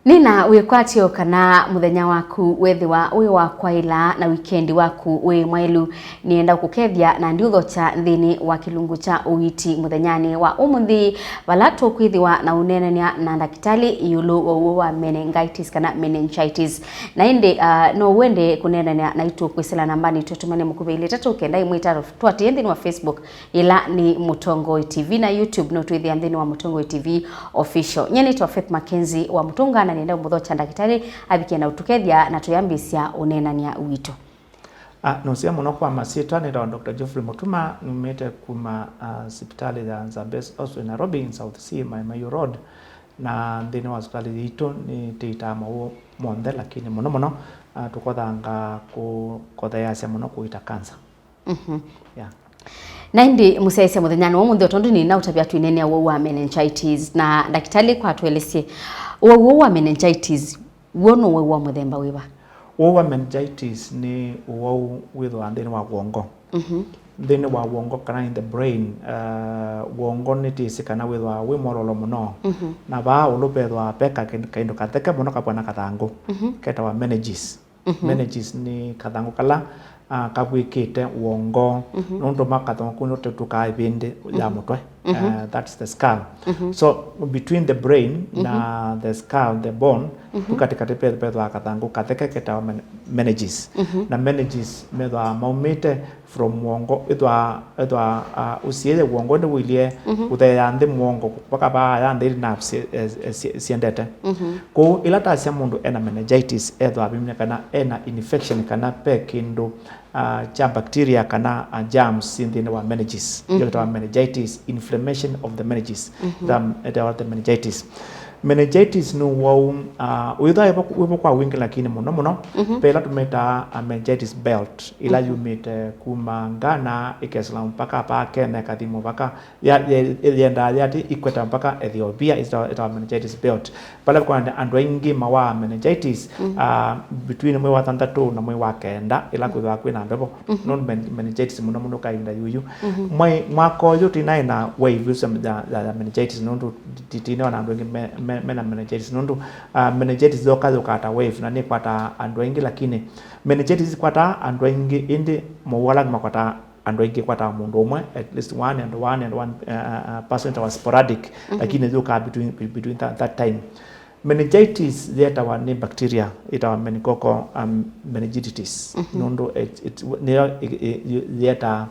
Nina wikwatio kana muthenya waku wethiwa wi wa kwaila na weekend waku wi mwailu nienda kukethia na ndiuthocha nthini wa kilungu cha uwiti muthenyani wa umuthi balatu kwithiwa na unenenia na ndakitali iulu wa meningitis kana meningitis na indi no wende kunenenia na itu kwisila nambani tutumane mukubili 3 twati nthini wa Facebook ila ni Mutongoi TV na YouTube no twithia nthini wa Mutongoi TV official nyeni to Faith Mackenzie wa Mutunga na nienda muthocha ndakitari abikia na utukethia na tuyambisia unenania witu. No sia muno kwa masitwa ni Dr. Geoffrey Mutuma numete kuma hospitali ya Zambes also in Nairobi in South Sea Mayo Road na ndini wa hospitali yitu ni titama huo monde lakini muno tukothanga kukothayasya muno kuita cancer. Yeah. Na indi musesia muthenyani wa muthi otondu ni na utabia twinenia wa meningitis na ndakitali kwa tuelese wa meningitis wono wa muthemba wiwa. Wa meningitis ni withwa ndini wa wongo. Ndini wa wongo kana in the brain wongo nitisi kana withwa wi morolo muno na ba ulupethwa peka kaindo kateke muno kapwana kathangu keta wa meningitis. Meningitis ni kathangu kala kabwikite wongo nundu makathongo kuno tutuka ibindi ya mutwe. That's the skull. So between the brain na the skull, the bone, tukatikati pedwa kathangu katheke keta meningitis. Na meningitis medwa maumite from wongo edwa usiye wongo ndo wilie utheya nthi mwongo paka ba ya nthi na siendete. Ko ilata sia mundu ena meningitis edwa bimne kana ena infection kana pekindu cha bacteria kana germs in the meningitis. Yelta meningitis, inflammation of the meningitis. The meningitis. Meningitis no wow without kwa wingi lakini muno pela tumeta meningitis belt ila yumite kumangana ikesla mpaka pa Kenya kadimo mpaka yenda yati ikweta mpaka Ethiopia is the meningitis belt pala kwa andwa ingi mawa meningitis between mwe wa 3 na mwe wa 9 ila kwa kwina mbebo non meningitis muno kainda yuyu mwe mwako yote na wave ya meningitis nundu titina na andwa mena meningitis nundu meningitis zokazo kata wave na ni kwata andwa ingi lakini meningitis kwata andwa ingi indi mwala makwata andwa ingi kwata mundu umwe at least one person was sporadic lakini zoka between that time. Meningitis zeta wa ni bacteria ita meningococcal meningitis nundu it zeta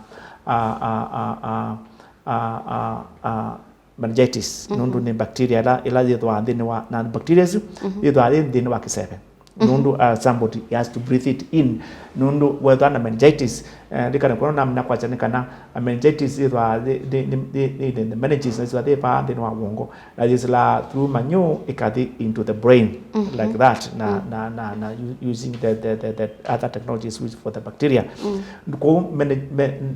meningitis nundu ni bacteria ila yethwa ndini wa na bacteria yethwa ndini wa kisebe nundu somebody has to breathe it in nundu whether na meningitis dikana kono namna kwa chanikana meningitis yethwa the meningitis is they pa ndini wa wongo that is la through manure ikadi into the brain like that na using the other technologies used for the bacteria ko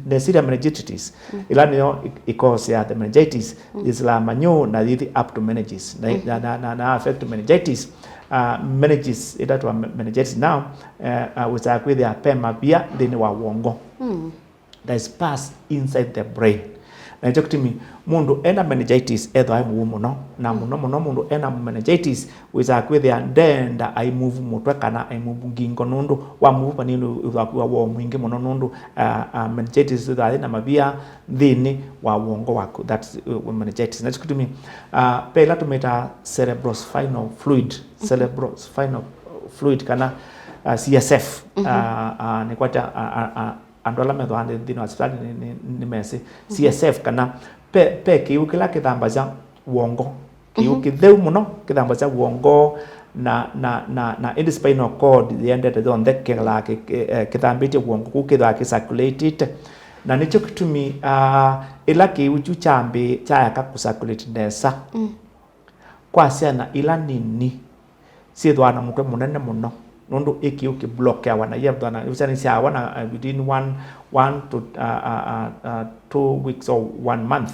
Neisseria meningitis ila niyo because ya the meningitis is la manure na the up to meningitis na affect meningitis. Meningitis itaitwa meningitis now with pema pia ndini wa wongo that is passed inside the brain na hicho kitimi mundu ena meningitis etho ai muno na muno mundu ena meningitis with ndenda ai move mutwe kana ai move ngingo nundu wa move panino wa mwingi muno nundu meningitis na mabia ndini wa wongo wako that's meningitis na hicho kitimi pela tumeta cerebrospinal fluid kana CSF ni kwata andola medwande ndino hospitali ni mesi CSF kana pe kiukila kithambaza wongo kiukitheu muno kithambaza wongo na in the spinal cord yendete donde kila kitambite wongo kukithwa circulated na nicho kitumi ila kiuchu chambe chayaka kucirculate nesa kwa siana ila nini sithwa na mutwe munene muno nundu iki block ya wana yebwa na usani sia wana within one to 2 weeks or 1 month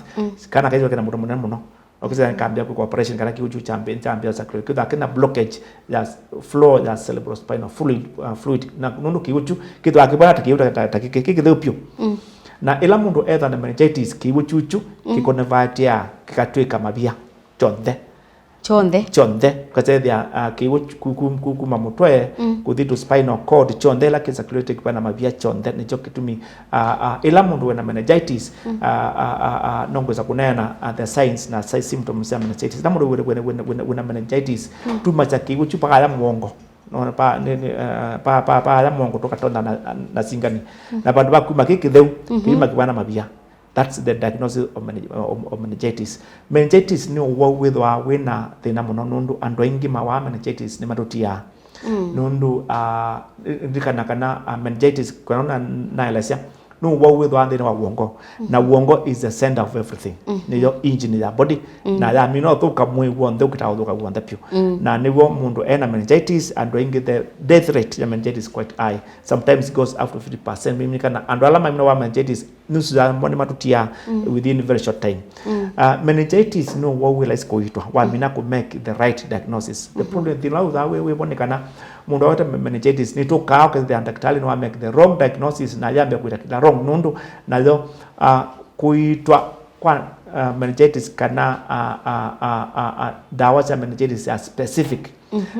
kana kaizo kana mutu munene muno okisa kambia kwa operation kana kiuchu chambe circulate kwa kana blockage ya flow ya cerebrospinal fluid na nundu kiuchu kitu akibana takikitheu pio na ila mundu etha na meningitis kiuchu kikonevatia kikatwika mabia chothe chonthe katethia kiwo kuma mutwe kuthi to spinal cord chonthe la circulate kipana mavia chonthe nicho kitumi ila mundu wena meningitis nongweza kunena the signs na symptoms ya meningitis na mundu wena meningitis tuma cha kiwo chupa kala mwongo no pa ala mwongo tokatonda na singani na bandu bakuma kikitheu kima kibana mavia. That's the diagnosis of meningitis. Meningitis ni wo withwa wina thina muno nundu andu aingi mawa meningitis ni marutia nundu ndikana kana meningitis kana na elesia no wo withwa thina wa wongo na wongo is the center of everything ni yo engine ya body na ya mino thuka mwe wonde ukitauthuka wonde pyu na niwo mundu ena meningitis andu aingi the death rate ya meningitis is quite high, sometimes it goes up to 50%. Mimi kana andu alama mino wa meningitis nusu za mboni matutia within very short time. Meningitis no wo wila isikoitwa wa mina ku make the right diagnosis. The problem thina we bonekana mundu wote meningitis ni to kao ke the daktari no make the wrong diagnosis na yambe kuita kila wrong nundu na yo kuitwa kwa meningitis kana dawa za meningitis are specific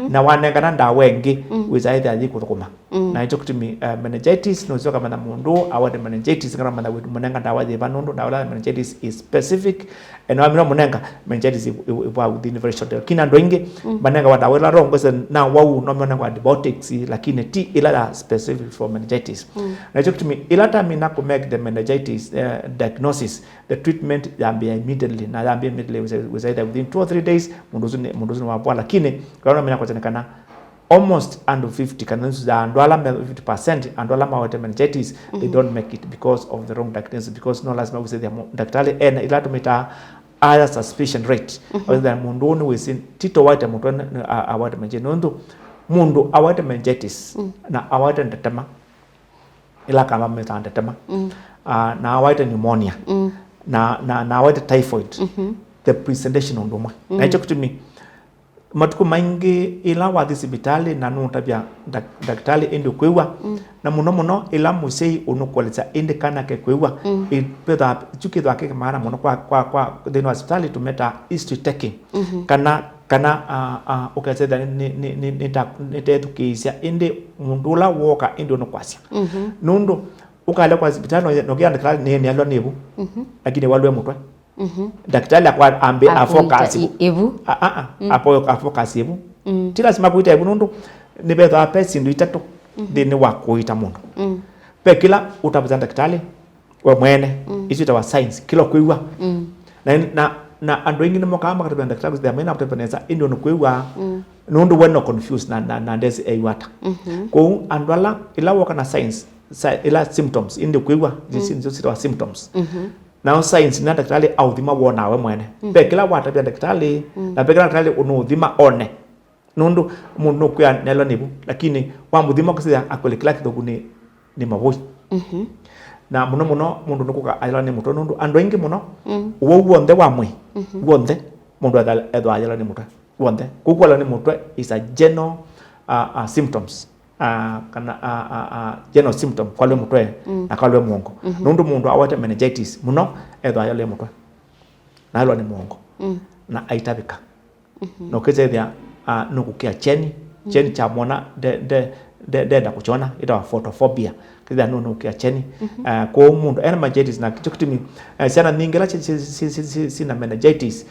na wanengana ndawa wengi wiza either ajikuthukuma na hicho kitumi meningitis no zoka mana mundu awade meningitis kana mana munenga ndawa ziba nundu ndawa meningitis is specific and wamira munenga meningitis iwa within very short kina ndo ingi banenga wadawela wrong kwese na wau no munenga antibiotics lakini ti ila specific for meningitis na hicho kitumi ila time na ku make the meningitis diagnosis, the treatment yambia immediately na yambia immediately wiza either within 2 or 3 days mundu wa bwa lakini kana mina kwatanekana almost under 50 kana za andwala 50% andwala ma meningitis they don't make it because of the wrong diagnosis, because no lazima we say the daktari ena ila tumita higher suspicion rate or the mundu ni wisin tito wate mundu awate meningitis mundu awate meningitis na awate ntetema ila kama meta ntetema na awate pneumonia na awate typhoid the presentation ondoma na hicho kitumi matuko maingi ila wa hospitali na nutabia daktari indi kwewa na muno ila musei unukoleza indi kana ke kwewa ipeda chukidwa ke mara muno kwa deno hospitali tumeta history taking kana ukazeda ni tetukisia indi mundula woka indi unukwasya nundu ukale kwa hospitali no gya daktari ni alo nebu lakini walwe mutwe daktari akwa ambe afocus evu afocus evu tila sima kuita evu nundu ni betha pesi ndu itatu dini wa kuita mundu pekila utabuza daktari we mwene isu wa science kilo kuiwa na andu ingi nimo kama katibia daktari the main aptepeneza indio no kuiwa nundu we no confused na ndezi eiwata ko andu ala ila woka na science ila symptoms indio kuiwa jinsi wa symptoms now science na daktari au thima wona we mwene pekila wata bia daktari na pekila daktari uno thima one nundu mundu kwa nelo nibu lakini wa muthima kusia akole kila kithogu ni mavoi na muno mundu nukuka ayala ni muto nundu andu ingi muno wo wonde wa mwe wonde mundu edo ayala ni muto wonde kukwala ni muto is a general symptoms general symptom kwa lwe mutwe na kwa lwe mwongo nundu mundu awate meningitis muno edo ayale mutwe na alwa ni mwongo na aitabika no kezethia nukukia cheni cha mwana de da kuchona ita photophobia kida no kia cheni ko mundu ena meningitis na kitu kitumi sana ningela sina meningitis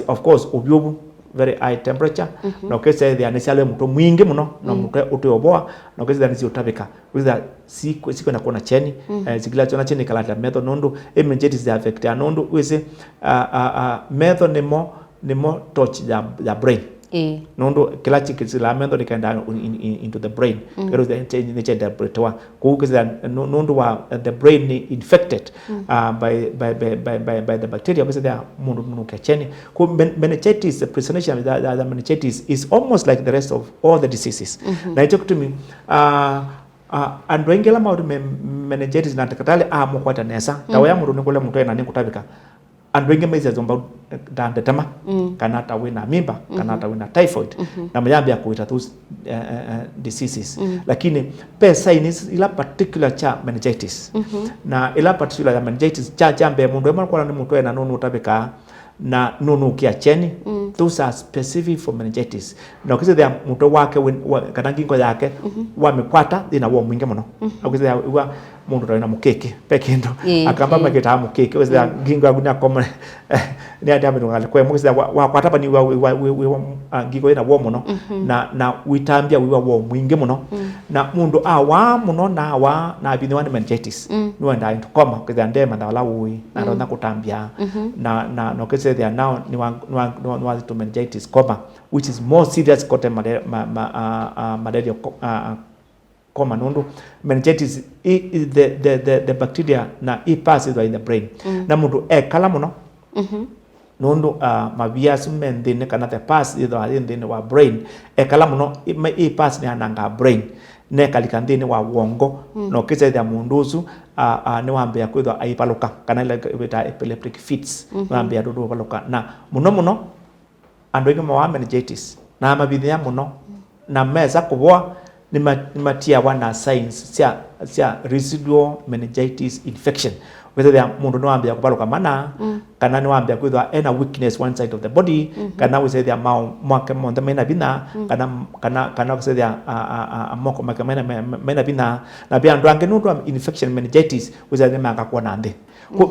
of course obyobu very high temperature no kese the anisale muto mwingi muno no muto utoboa no kese danisi utabika with that siko na kuona cheni zigila chona cheni kala method nundu meningitis affect nundu wese method nemo touch the brain nundu kila chikizila method ikaenda into the brain pero the change nature the brain ko kese nundu wa the brain infected by the bacteria because they mundu kacheni ko meningitis the presentation of the meningitis is almost like the rest of all the diseases na hicho kutumi andu ingela maudu meningitis na takatale mokwata nesa tawa ya mundu nikole mtu ena nikutabika andu inge mezi zomba dandetema kana tawina mimba kana tawina typhoid na mayambia kuita those diseases lakini pe signs ila particular cha meningitis na ila particular ya meningitis cha jambe mundu ema kwa ni mtu ena nunu utabika na nunukia cheni. Those are specific for meningitis. Na ukisema mto wake kana ngingo yake wamekwata ina wa mwingi muno. Ukisema wa mundu ndo ina mukeke pekendo akamba mageta mukeke ukisema ngingo yagu na koma ni ati amendu ngale kwa ukisema wakwata bani wa ngingo ina wa muno na uitambia wa mwingi muno na mundu awa muno na wa na bini wa meningitis no nda into koma ukisema ndema na wala ui na ndo nakutambia na ukisema now ni wa to meningitis coma, which is more serious than malaria coma. Nundu meningitis is the bacteria na passes in the brain. Na mundu kala muno nundu mabias mendine kana the pass in the brain kala muno pass ni ananga brain ne kalikandini wa wongo no kisa ya munduzu ni wambia kwithwa aipaluka kana ile epileptic fits wambia dudu paluka na muno andu ingi mawa meningitis na mabithia muno na meza kubwa ni matia wana signs cia residual meningitis infection whether mundu no ambia kupaluka mana kana ni wambia kwithwa ena weakness one side of the body kana we say the mwake monte mena bina kana we say the moko make mena bina na bia ndo ange nundu infection meningitis we say the maka kwa nande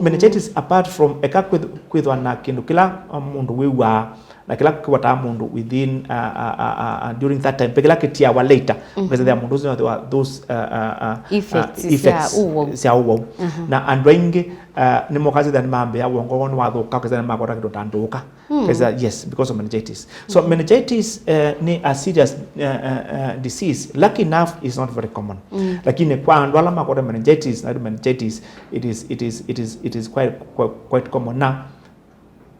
meningitis apart from eka kwithwa na kindu kila mundu wiwa na kila kwa mundu within during that time pekela kitia wa later because there mundu those effects sia uwo na andwengi ni mokazi than mambe ya wongo no wathuka keza makora kido tanduka keza yes because of meningitis. So meningitis ni a serious disease. Lucky enough is not very common lakini kwa andwala makora meningitis na meningitis it is quite common. Now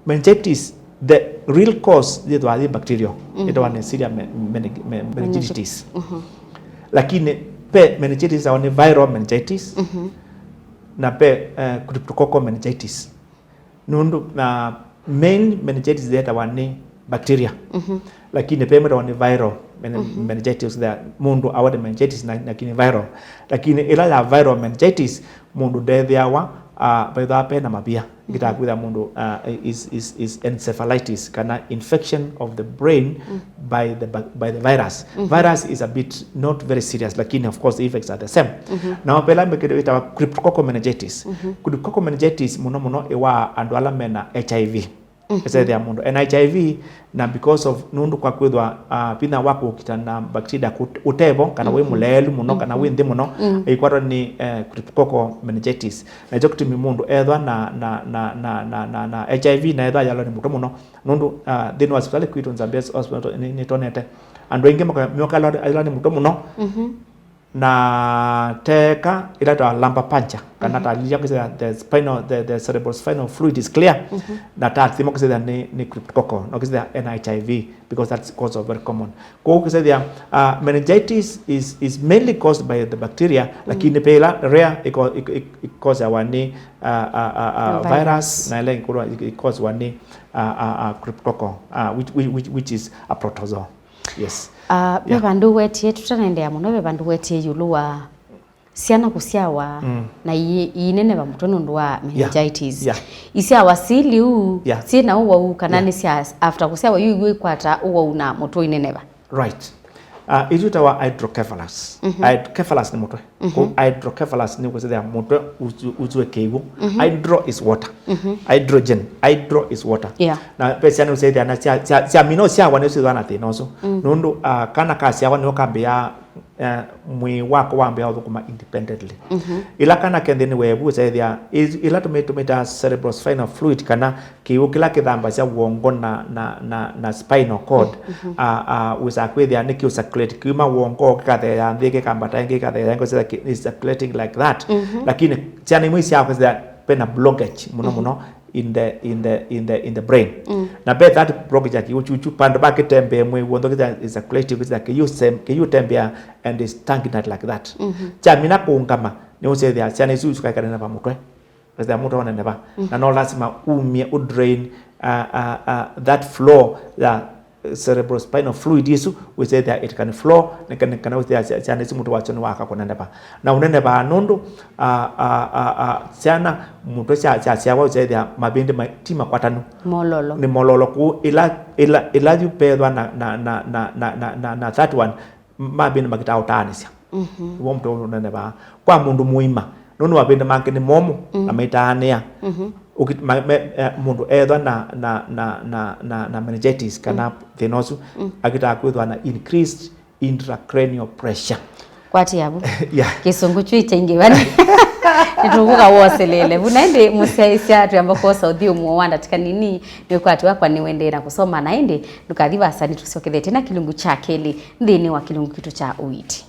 meningitis the real cause is the bacteria it one serious meningitis lakini pe meningitis are viral meningitis na pe cryptococcal meningitis nundu na main meningitis that one bacteria lakini pe mara one viral meningitis that mundu awade meningitis lakini viral lakini ila la viral meningitis mundu death yawa by the pen na mabia kita kwitha mundu is encephalitis kana infection of the brain by the virus. Virus is a bit not very serious lakini of course the effects are the same. Now pela mekedo ita cryptococcal meningitis. Cryptococcal meningitis muno ewa andu ala mena HIV. Ese dia mundu and HIV na because of nundu kwa kwithwa pina wako kitana bacteria utebo kana we mulelu muno kana we ndi muno ikwaro ni cryptococcal meningitis na jokutimi mundu ethwa na HIV na ethwa yalo ni muto muno nundu then hospital kwitu Zambia hospital ni tonete andu ingi myoka yalo ni muto muno na teka ila ta lumbar puncture kana ta liya kisa the cerebral spinal fluid is clear na ta thimo kisa ni cryptococcal no kisa NHIV because that's cause of very common ko kisa the meningitis is mainly caused by the bacteria lakini pela rare it cause one virus na ile it cause one cryptococcal which is a protozoa. Yes. Bebandu wetie tutanendea muno bebandu wetie yuluwa siana kusiawa na inene ba mutono ndwa meningitis isia wasili u sina uwa kanani sia after kusiawa yu kwata uwa una muto inene ba right. Ijuta wa hydrocephalus. Hydrocephalus ni moto. Hydrocephalus ni kwese moto uzwe keibu. Hydro is water. Hydrogen. Hydro is water. Na pesa ni usaidia na sia mino sia wane usidwana te noso. Nundu kana kasi wane wakambia mwi wako wambia udhukuma independently. Ila kana kendeni webu usaidia ila tumeta cerebral spinal fluid kana kiu kila kithamba sia uongo na spinal cord. Usakwithia niki usaclate kiuma uongo kikathe ya ndike kambata ngi kathe ya ngosi is circulating like that. Lakini tiani mwisi yako is pena blockage muno in the brain. Na be that blockage yaki uchu pando baki tembe mwe uondo kita is circulating kita kiyu tembe and is stagnant like that. Chamina kuungama ni usethia tiani isu usukaikana na pamutwe. Kasi mutu wana neba. Na no lazima umie udrain that flow cerebrospinal fluid isu wise there it can flow kana wise chana simuntu wacho ni waka kunene ba na unene ba nundu chana muntu cha wise there mabindi tima kwatanu mololo ni mololo ku ila yu pedwa na that one mabindi makita utanisia wo mtu unene ba kwa mundu muima nunu wabindi make ni momo amaitania mundu edwa na meningitis kana thinosu akita kwithwa na increased intracranial pressure kwati yabu yeah kisungu chwiche ingewani nitukuka woselele bunaende musaisia tuyamba ko Saudi umuwanda tikanini nikwati wakwa niwende na kusoma naende ndukathibasa nitusokethete na kilungu cha keli ndini wa kilungu kitu cha uiti